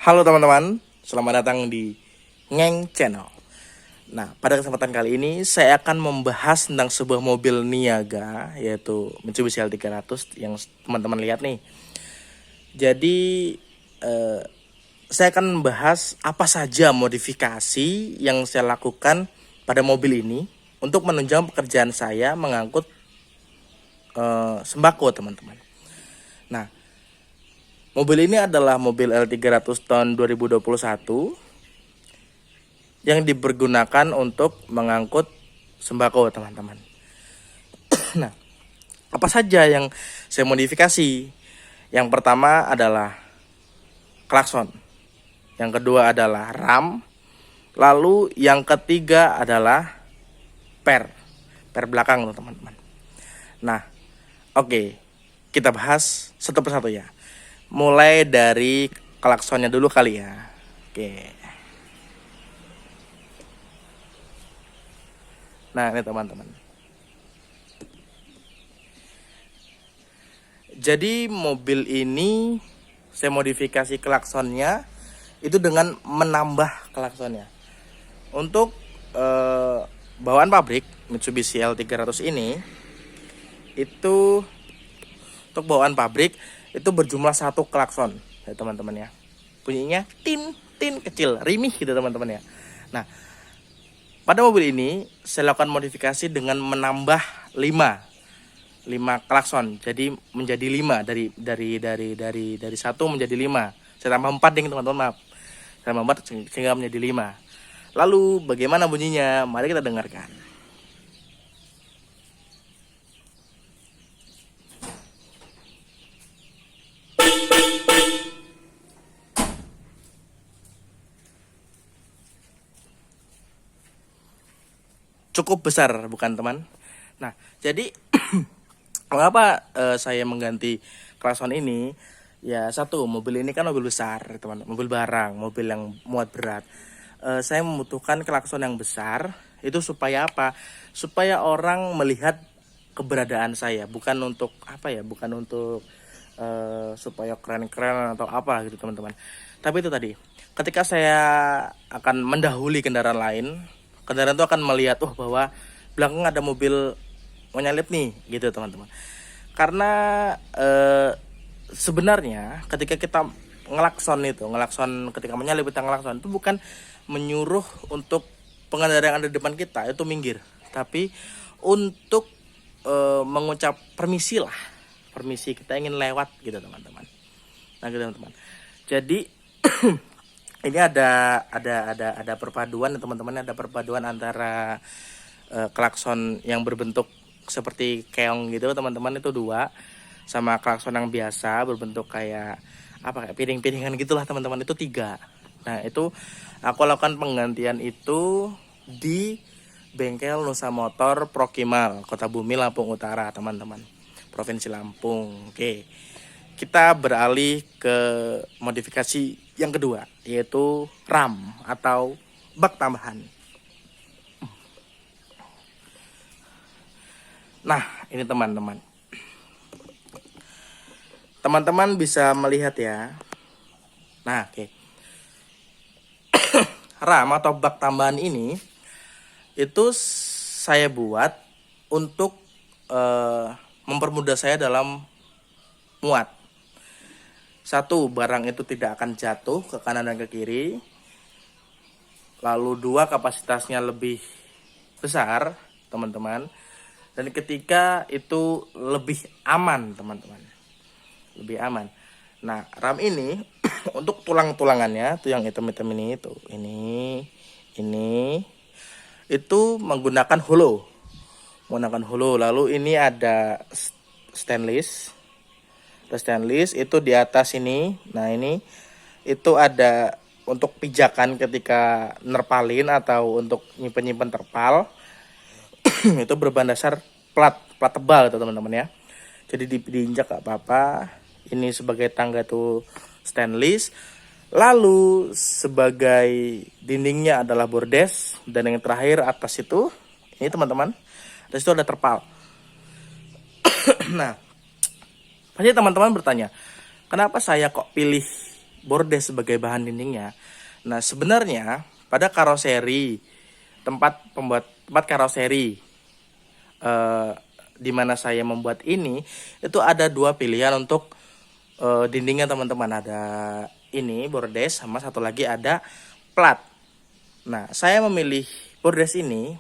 Halo teman-teman, selamat datang di Ngeng Channel. Nah, pada kesempatan kali ini saya akan membahas tentang sebuah mobil niaga, yaitu Mitsubishi L300 yang teman-teman lihat nih. Jadi, saya akan membahas apa saja modifikasi yang saya lakukan pada mobil ini untuk menunjang pekerjaan saya mengangkut sembako, teman-teman. Nah, mobil ini adalah mobil L300 tahun 2021 yang dipergunakan untuk mengangkut sembako, teman-teman. Nah, apa saja yang saya modifikasi? Yang pertama adalah klakson. Yang kedua adalah ram. Lalu yang ketiga adalah per belakang, teman-teman. Nah, oke, kita bahas satu persatu ya. Mulai dari klaksonnya dulu kali ya. Oke. Nah, ini teman-teman. Jadi mobil ini saya modifikasi klaksonnya itu dengan menambah klaksonnya. Untuk bawaan pabrik Mitsubishi L300 ini itu untuk bawaan pabrik itu berjumlah satu klakson ya teman-teman ya. Bunyinya tin tin kecil, rimih gitu teman-teman ya. Nah, pada mobil ini saya lakukan modifikasi dengan menambah 5 klakson. Jadi menjadi 5 dari 1 menjadi 5. Saya tambah 4 ding teman-teman, maaf. Saya tambah 4 sehingga menjadi 5. Lalu bagaimana bunyinya? Mari kita dengarkan. Cukup besar bukan teman? Nah, jadi mengapa saya mengganti klakson ini? Ya satu, mobil ini kan mobil besar teman, mobil barang, mobil yang muat berat. Saya membutuhkan klakson yang besar itu supaya apa? Supaya orang melihat keberadaan saya, bukan untuk apa ya? Bukan untuk supaya keren-keren atau apa gitu teman-teman. Tapi itu tadi, ketika saya akan mendahului kendaraan lain, kendaraan itu akan melihat bahwa belakang ada mobil menyalip nih gitu teman-teman. Karena sebenarnya ketika kita ngelakson ketika menyalip kita ngelakson itu bukan menyuruh untuk pengendara yang ada di depan kita itu minggir, tapi untuk mengucap permisi lah, permisi kita ingin lewat gitu teman-teman. Nah gitu teman-teman. Jadi ini ada perpaduan teman-teman, ada perpaduan antara klakson yang berbentuk seperti keong gitu teman-teman, itu 2, sama klakson yang biasa berbentuk kayak kayak piring-piringan gitulah teman-teman, itu 3. Nah itu aku lakukan penggantian itu di bengkel Nusa Motor Prokimal, Kota Bumi, Lampung Utara teman-teman, Provinsi Lampung. Oke, kita beralih ke modifikasi yang kedua, yaitu ram atau bak tambahan. Nah, ini teman-teman. Teman-teman bisa melihat ya. Nah, oke. Ram atau bak tambahan ini itu saya buat untuk mempermudah saya dalam muat. 1, barang itu tidak akan jatuh ke kanan dan ke kiri. Lalu 2, kapasitasnya lebih besar, teman-teman. Dan ketiga itu lebih aman, teman-teman. Lebih aman. Nah, ram ini untuk tulang-tulangannya tuh yang hitam-hitam ini itu. Ini itu menggunakan hollow. Lalu ini ada stainless itu di atas ini. Nah ini itu ada untuk pijakan ketika nerpalin atau untuk nyimpen terpal. Itu berbahan dasar plat tebal itu teman-teman ya. Jadi diinjak gak apa-apa. Ini sebagai tangga tuh stainless. Lalu sebagai dindingnya adalah bordes. Dan yang terakhir atas itu, ini teman-teman, atas itu ada terpal. Nah, pasti teman-teman bertanya, kenapa saya kok pilih bordes sebagai bahan dindingnya. Nah, sebenarnya pada karoseri, tempat karoseri di mana saya membuat ini, itu ada dua pilihan untuk dindingnya teman-teman. Ada ini bordes, sama satu lagi ada plat. Nah, saya memilih bordes ini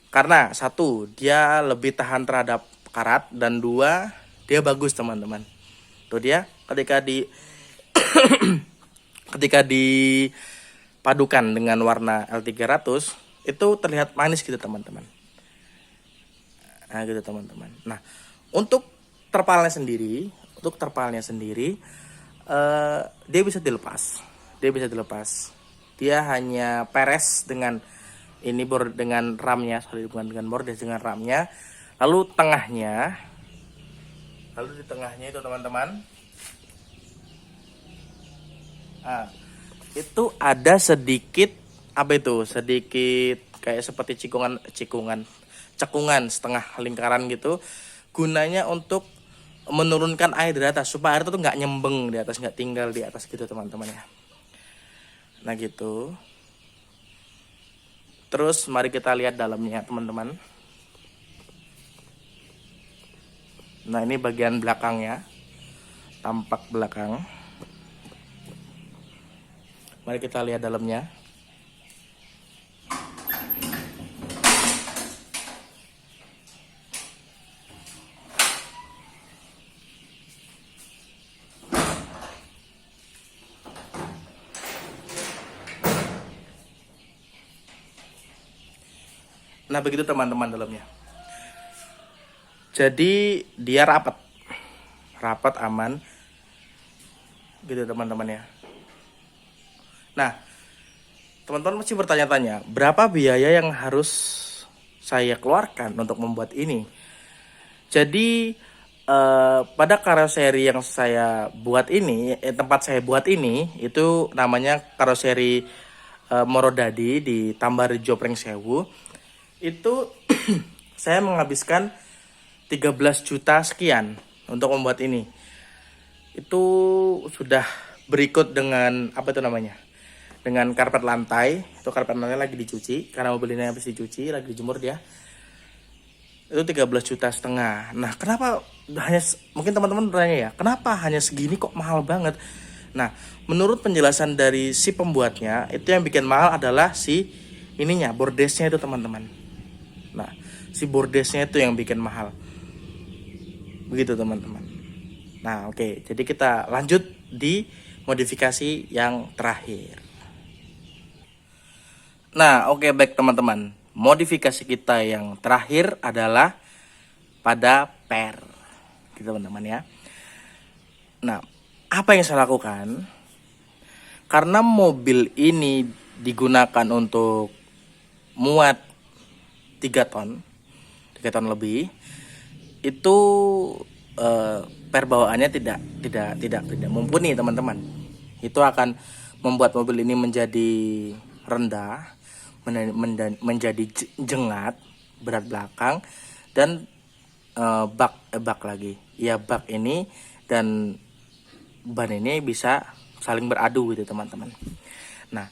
karena satu, dia lebih tahan terhadap karat, dan dua, dia bagus teman-teman. Tuh dia ketika dipadukan dengan warna L300 itu terlihat manis gitu teman-teman. Nah gitu teman-teman. Nah untuk terpalnya sendiri, dia bisa dilepas. Dia hanya peres dengan ini dengan ramnya, bukan dengan bordes, dengan ramnya. Lalu di tengahnya itu teman-teman, nah, itu ada sedikit kayak seperti cekungan setengah lingkaran gitu, gunanya untuk menurunkan air dari atas supaya air itu nggak nyembeng di atas, nggak tinggal di atas gitu teman-teman ya. Nah gitu. Terus mari kita lihat dalamnya teman-teman. Nah ini bagian belakangnya, tampak belakang. Mari kita lihat dalamnya. Nah begitu teman-teman dalamnya. Jadi dia rapat aman gitu teman-teman ya. Nah teman-teman masih bertanya-tanya, berapa biaya yang harus saya keluarkan untuk membuat ini? Jadi pada karoseri yang saya buat ini, tempat saya buat ini, itu namanya karoseri Morodadi di Tambarrejo Pringsewu. Itu saya menghabiskan 13 juta sekian untuk membuat ini. Itu sudah berikut dengan dengan karpet lantai. Itu karpet lantai lagi dicuci karena mobil ini habis dicuci, lagi dijemur dia. Itu 13,5 juta. Nah, kenapa mungkin teman-teman bertanya ya, kenapa hanya segini kok mahal banget? Nah, menurut penjelasan dari si pembuatnya, itu yang bikin mahal adalah si bordesnya itu teman-teman. Nah, si bordesnya itu yang bikin mahal. Begitu teman-teman. Nah oke, jadi kita lanjut di modifikasi yang terakhir. Nah oke, baik teman-teman, modifikasi kita yang terakhir adalah pada per, gitu teman-teman ya. Nah apa yang saya lakukan, karena mobil ini digunakan untuk muat 3 ton lebih, itu per bawaannya tidak mumpuni teman-teman. Itu akan membuat mobil ini menjadi rendah, menjadi jengat, berat belakang, dan bak ini dan ban ini bisa saling beradu gitu teman-teman. Nah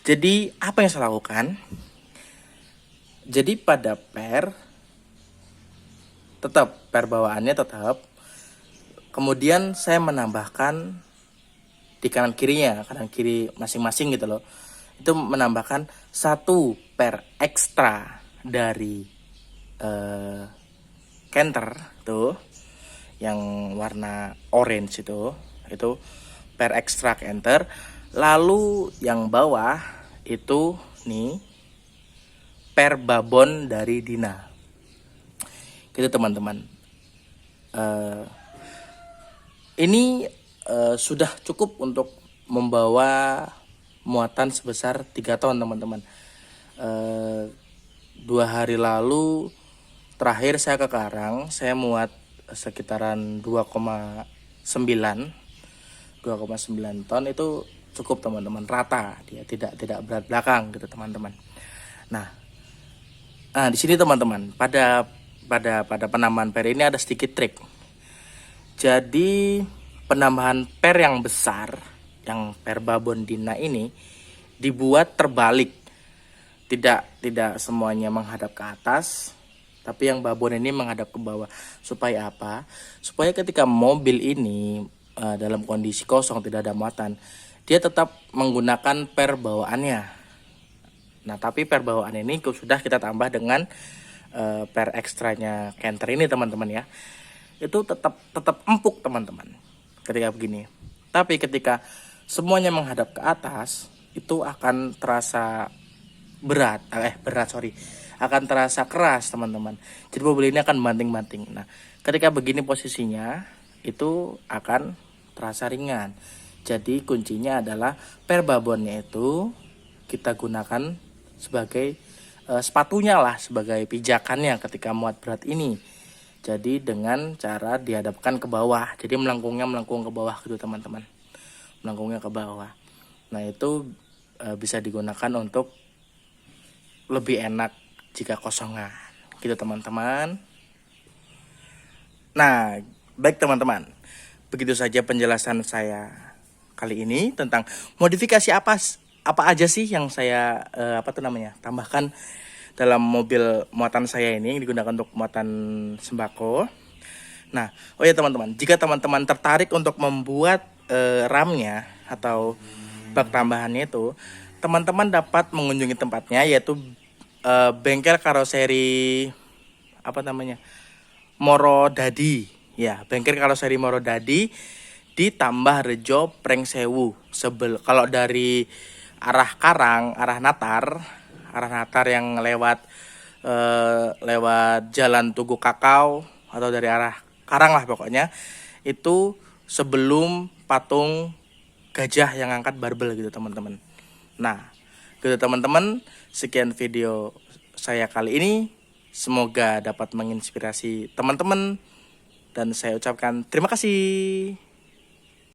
jadi apa yang saya lakukan, jadi pada per bawaannya tetap, kemudian saya menambahkan di kanan kiri masing-masing gitu loh, itu menambahkan 1 per ekstra dari canter tuh yang warna orange itu per ekstra canter. Lalu yang bawah itu nih per babon dari Dina gitu teman-teman. Ini sudah cukup untuk membawa muatan sebesar 3 ton teman-teman. 2 hari lalu terakhir saya ke Karang, saya muat sekitaran 2,9 ton. Itu cukup teman-teman, rata dia, tidak berat belakang gitu teman-teman. Nah di sini teman-teman, pada penambahan per ini ada sedikit trik. Jadi penambahan per yang besar yang Perbabondina ini dibuat terbalik. Tidak semuanya menghadap ke atas, tapi yang babon ini menghadap ke bawah. Supaya apa? Supaya ketika mobil ini dalam kondisi kosong, tidak ada muatan, dia tetap menggunakan per bawaannya. Nah, tapi per bawaan ini sudah kita tambah dengan per ekstranya canter ini teman-teman ya. Itu tetap empuk teman-teman ketika begini. Tapi ketika semuanya menghadap ke atas, itu akan terasa akan terasa keras teman-teman. Jadi mobil ini akan banting-banting. Nah, ketika begini posisinya itu akan terasa ringan. Jadi kuncinya adalah per babonnya itu kita gunakan sebagai sepatunya lah, sebagai pijakannya ketika muat berat ini. Jadi dengan cara dihadapkan ke bawah, jadi melengkung ke bawah gitu teman-teman, melengkungnya ke bawah. Nah, itu bisa digunakan untuk lebih enak jika kosongan gitu teman-teman. Nah, baik teman-teman, begitu saja penjelasan saya kali ini tentang modifikasi apa aja sih yang saya tambahkan dalam mobil muatan saya ini yang digunakan untuk muatan sembako. Nah, oh ya teman-teman, jika teman-teman tertarik untuk membuat ramnya atau bak tambahannya itu, teman-teman dapat mengunjungi tempatnya, yaitu bengkel karoseri Morodadi ya, bengkel karoseri Morodadi di Tambah Rejo Prengsewu. Kalau dari arah Karang, arah Natar yang lewat Jalan Tugu Kakao, atau dari arah Karang lah pokoknya, itu sebelum patung gajah yang angkat barbel gitu teman-teman. Nah, gitu teman-teman, sekian video saya kali ini. Semoga dapat menginspirasi teman-teman dan saya ucapkan terima kasih.